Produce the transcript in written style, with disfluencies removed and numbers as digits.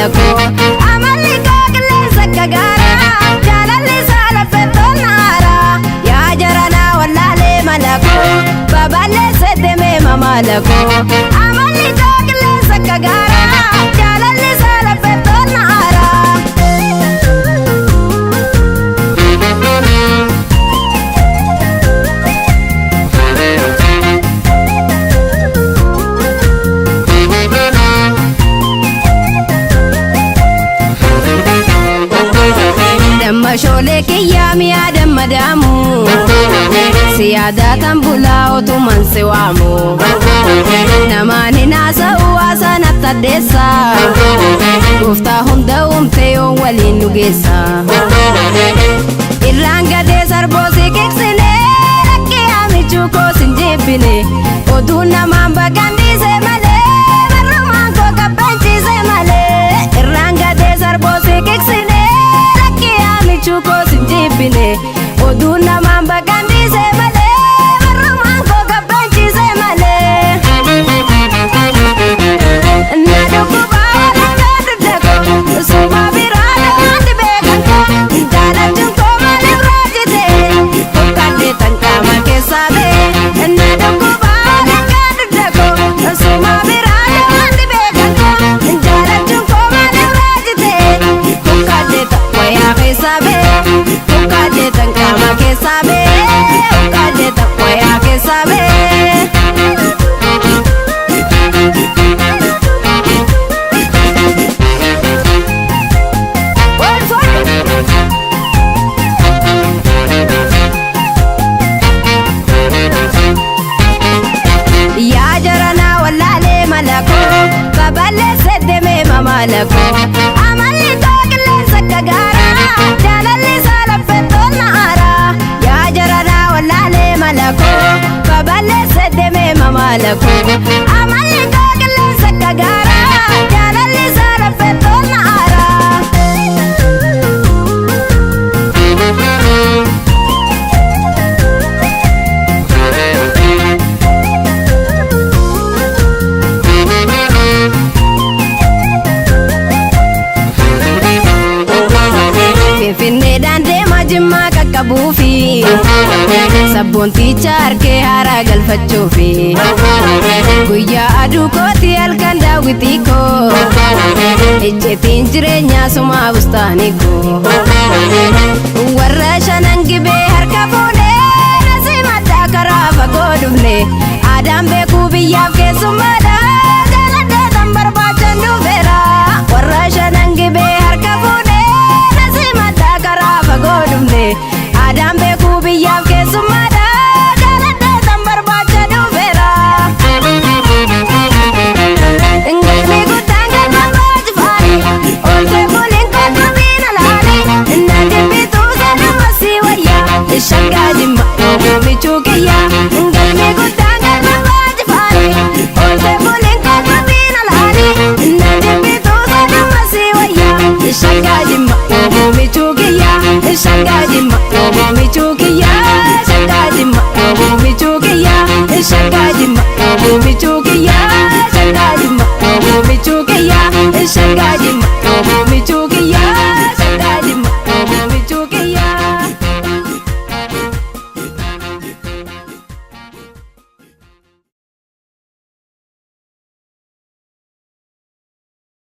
malako amalli qilleensa gagaara jaalalli saalafettoon naara yaa jarana wallaalee malako baballeesse deemee mamalako amalli qilleensa gagaara jaalalli saalafettoon naara. Shole kiyya miyaada madamu siyaada tambula otuman sewamu namani nasa uwasa natadesa gufta hunda umteyo walin nugesa iranga de sarbosi kiksine rakke amichuko sinjibine oduna mamba gandise male barrumanko kapanchise male iranga de sarbosi kiksine chuko sinjibine oduna mamba gandise male barrumanko kapanchise male nadukuba nagadudako suma birada wandi beganko jaalachunko male rajite ukkade tankama kesabe nadukuba nagadudako suma birada wandi beganko jaalachunko male rajite ukkade takwaya kesabe ukade tankama kesabe ukade takwaya kesabe ya jarana wallale malako baballeesse deemee mamalako amalli qilleensa gagaara jaalalli saalafettoon naara yaa jarana wallale malako baballeesse deemee mamalako amalli qilleensa gagaara jaalalli saalafettoon naara. Finne dande majimma kakkabuufi sabboonticha harkee haaraa galfachuufi guyyaa aduu kooti halkan daawwitiikoo ejjetiin jireenyaa sumaa bustaaniikoo warra shanan gibee harka fuudhee nasimaddaa karaa fagoo dhufne aadaan beekuu biyyaaf